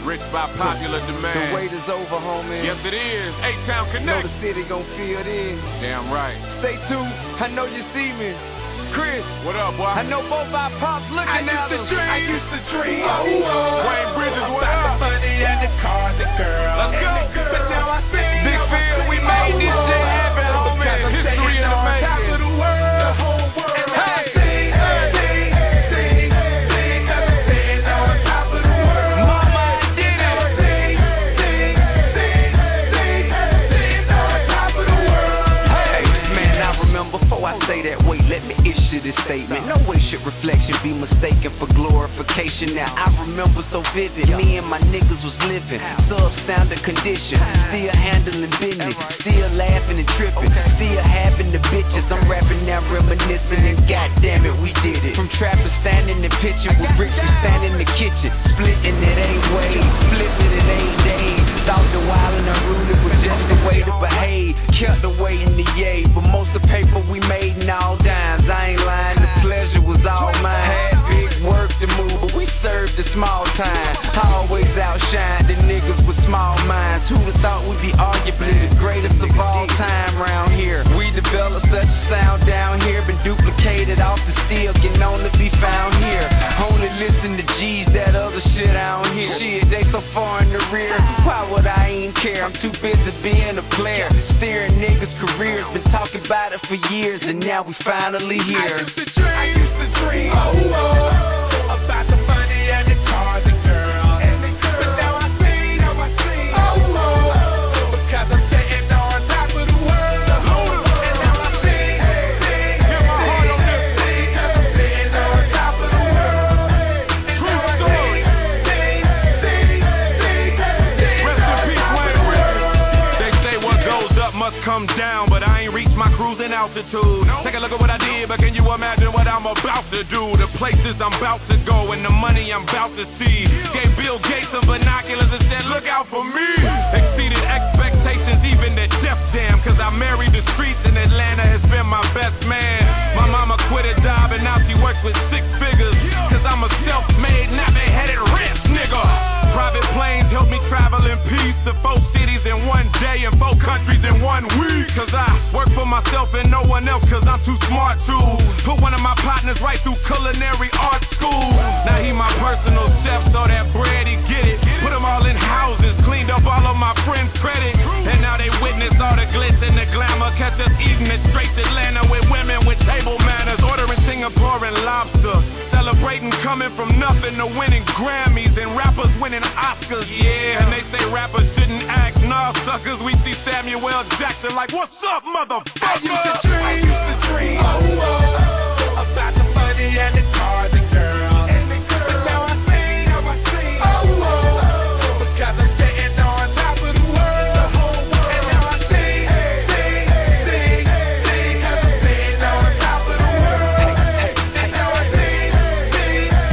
Rich by popular demand. The wait is over, homie. Yes, it is. A-Town Know Connect. the city gon' feel this. Damn right. Say two, I know you see me. Chris, What up, boy? I know both our pops looking at us. I used to dream. Wayne Bridges, what up? The money and the cars and girls. Let's go. But now I see. Big Phil, we made this shit happen, homie. History in the making. Top of the world. The whole world. And now I sing, sing, 'cause I'm sitting on top of the world. Mama, I did Now I it. sing, 'cause I'm sitting on top of the world. Hey, man, I remember before I say that, wait, let me issue this statement. No way should reflection be mistaken for glorification. Now I remember so vivid, me and my niggas was living substandard condition, still handling business, still laughing and tripping, still having the bitches. I'm rapping now, reminiscing, and goddamn it, we did it. From trapping, standing and pitching with bricks, we stand in the kitchen, splitting it ain't way, flipping it ain't day. Thought the wild and unruly was just the way to behave. Kept the way in the yay, but most of the paper we made in all dimes. I ain't lying, the pleasure was all mine. Had big work to move, but we served the small time. Always outshine the niggas with small minds. Who'da thought we'd be arguably the greatest of all time round here? We developed such a sound down here, been duplicated off the steel, can only be found here. Only listen to G's, that other shit I don't hear. Shit, they so far in the rear, why would I even care? I'm too busy being a player, steering niggas' careers. Been talking about it for years, and now we finally here. I used to dream about the money and the cars and girls. But now I see, because I'm sitting on top of the world. And now I sing, because I'm sitting on top of the world. True And now I story. sing, because I'm sitting Rest in on peace, top of Wayne the Bridges. world. They say what goes up must come down, but I ain't reached my cruising altitude. Take a look at what I did, but can you imagine what I'm about to do? The places I'm about to go and the money I'm about to see. Gave Bill Gates some binoculars and said, look out for me. Exceeded expectations, even the Def Jam, cause I married the streets and Atlanta has been my best man. My mama quit a job and now she works with 6 figures, cause I'm a self-made, nappy-headed rich nigga. Private planes help me travel in peace to 4 cities in 1 day and 4 countries in 1 week. Cause I work for myself and no one else, cause I'm too smart to put one of my partners right through culinary art school. Now he my personal chef, so that bread he get it. Put them all in houses, cleaned up all of my friends' credit. And now they witness all the glitz and the glamour. Catch us eating it straight to Atlanta with women with table manners. Ordering Singaporean lobster. Celebrating coming from nothing to winning Grammys and rappers winning Oscars. Yeah, and they say rappers shouldn't act. Nah, suckers, we see Samuel Jackson like, what's up, motherfucker? I used to dream about the money and the cars and girls. But now I sing, because I'm sitting on top of the world. And now I sing, because I'm sitting on top of the world. And now I sing, because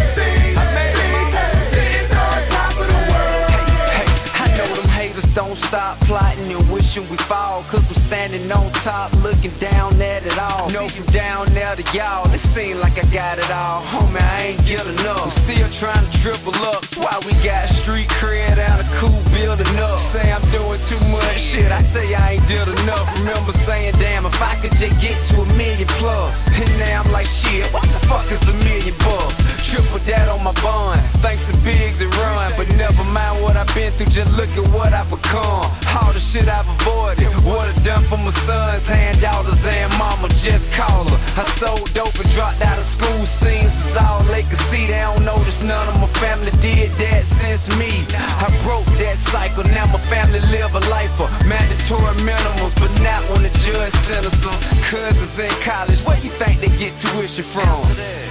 I'm sitting on top of the world. Hey, I know them haters don't stop plotting and wishing we fall, cause I'm standing on top looking down at it all. Know from down there to y'all, it seem like I got it all. Homie, I ain't get enough, I'm still trying to triple up. That's why we got street cred and a cool building up. Say I'm doing too much shit, I say I ain't did enough. Remember saying, damn, if I could just get to 1 million plus. And now I'm like, shit, what the fuck is $1 million bucks? Triple that on my bond, thanks to Biggs and Run. But never mind what I've been through, just look at what I've become. All the shit I've avoided, what I done for my sons, handdaughters and mama, just call her. I sold dope and dropped out of school, seems it's all they can see. They don't notice none of my family did that since me. I broke that cycle, now my family live a life of mandatory minimums, but not when the judge sentenced them. Cousins in college, where you think they get tuition from?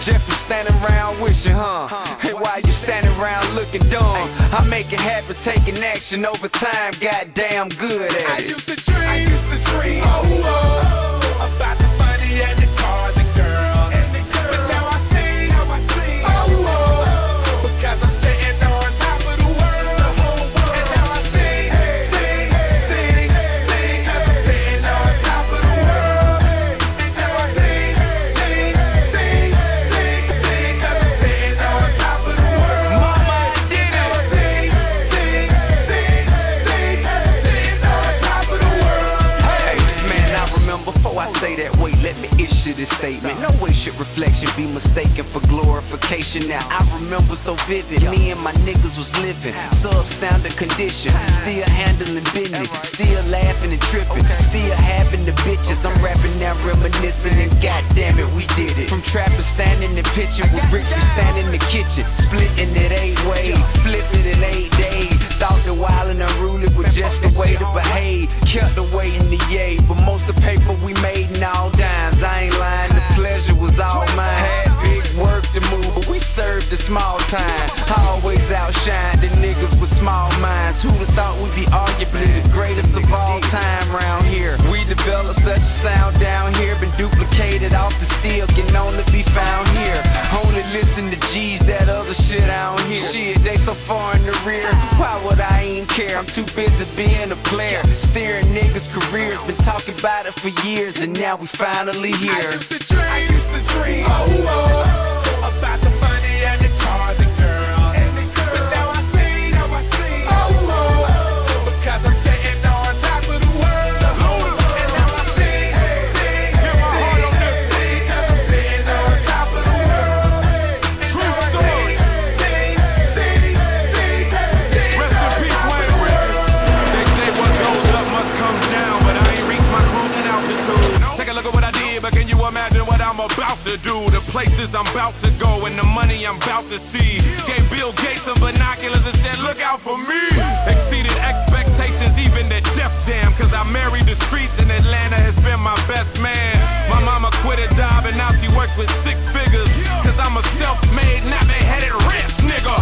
Jeffrey standing around wishing, huh? Hey, why you standing around looking dumb? I make it happen, taking action over time, goddamn good at I it. used to dream about the money and the cars and girls. But now I sing, because I'm sitting on top of the world. And now I sing, because I'm sitting on top of the world. And now I sing, because I'm sitting on top of the world. Mama, I did Now I it. sing, should reflection be mistaken for glorification? Now I remember so vivid, me and my niggas was living substandard condition, still handling business, still laughing and tripping, still having the bitches. I'm rapping now, reminiscing, and goddamn it, we did it. From trapping, standing and pitching with bricks, we stand in the kitchen, splitting it 8 ways, flipping it 8 days. Thought the wild and unruly was just the way to behave. Kept the weight in the yay, but most of the paper we made in all dimes. I ain't lying, the pleasure was all mine. Had big work to move, but we served the small time. Always outshine the niggas with small minds. Who'da thought we'd be arguably the greatest of all time round here? We developed such a sound down here, been duplicated off the steel, can only be found here. Only listen to G's, that other shit I don't hear. Shit, they so far in the rear, why would I even care? I'm too busy being a player, steering niggas' careers. Been talking about it for years, and now we finally here. I used to dream, about the money and the cars and girls. But now I see, because I'm sitting on top of the world. And now I see, because I'm sitting on top of the world. True story. Rest in peace, Wayne Willis. They say what goes up must come down, but I ain't reached my cruising altitude. Take a look at what I did, but can you imagine what I'm about to do? The places I'm about to go and the money I'm about to see. Gave Bill Gates some binoculars and said, look out for me. Exceeded expectations, even the Def Jam, cause I married the streets and Atlanta has been my best man. My mama quit a job and now she works with 6 figures, cause I'm a self-made, nappy-headed rich nigga.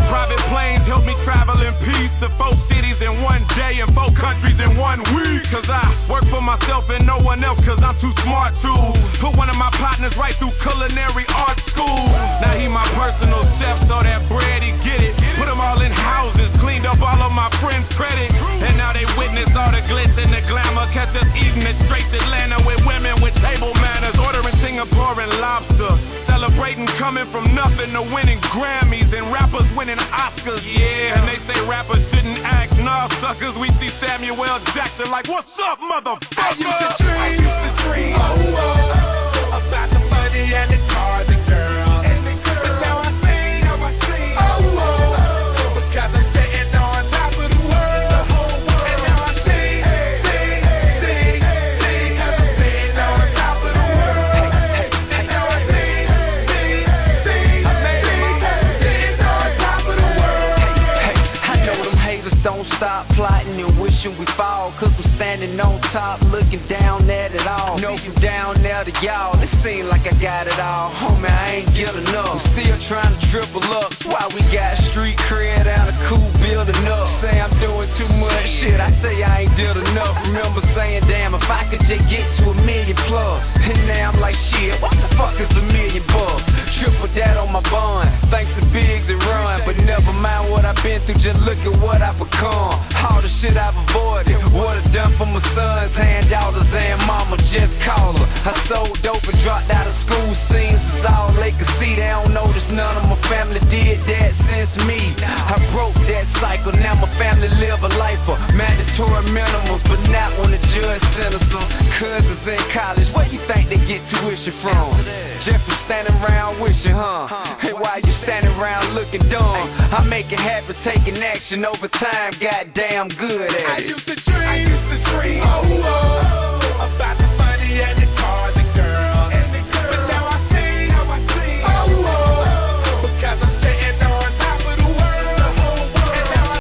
Private planes help me travel in peace to 4 cities in 1 day and 4 countries in 1 week. Cause I work for myself and no one else, cause I'm too smart to put one of my partners right through culinary art school. Now he my personal chef, so that bread he get it. Put them all in houses, cleaned up all of my friends' credit. And now they witness all the glitz and the glamour. Catch us eating at Straits Atlanta with women with table manners. Ordering Singapore and lobster. Celebrating coming from nothing to winning Grammys and rappers winning Oscars, yeah. And they say rappers shouldn't act, nah, suckers. We see Samuel Jackson like, what's up, motherfucker? I used to dream, about the money and the cars and girls. But now I see, because I'm sitting on top of the world. And now I see, because I'm sitting on top of the world. And now I see, because I'm sitting on top of the world. Hey, I know them haters don't stop plotting and wishing we fall, cause I'm standing on top looking down at it all. Know from down there to y'all, it seem like I got it all. Homie, I ain't get enough, I'm still trying to triple up. That's why we got street cred and a cool building up. Say I'm doing too much shit, I say I ain't did enough. Remember saying, damn, if I could just get to 1 million plus. And now I'm like, shit, what the fuck is $1 million bucks? Triple that on my bond, thanks to Biggs and Run. But never mind what I've been through, just look at what I've become. All the shit I've avoided, what I done for my sons, handdaughters, and mama, just call her. I sold dope and dropped out of school, seems it's all they can see. They don't notice none of my family did that since me. I broke that cycle, now my family live a life of mandatory minimums, but not when the judge sentenced them. Cousins in college, where you think they get tuition from? Jeffrey standing around wishing, huh? Hey, why you standing around looking dumb? I make it happen, taking action over time, goddamn good at it. I used to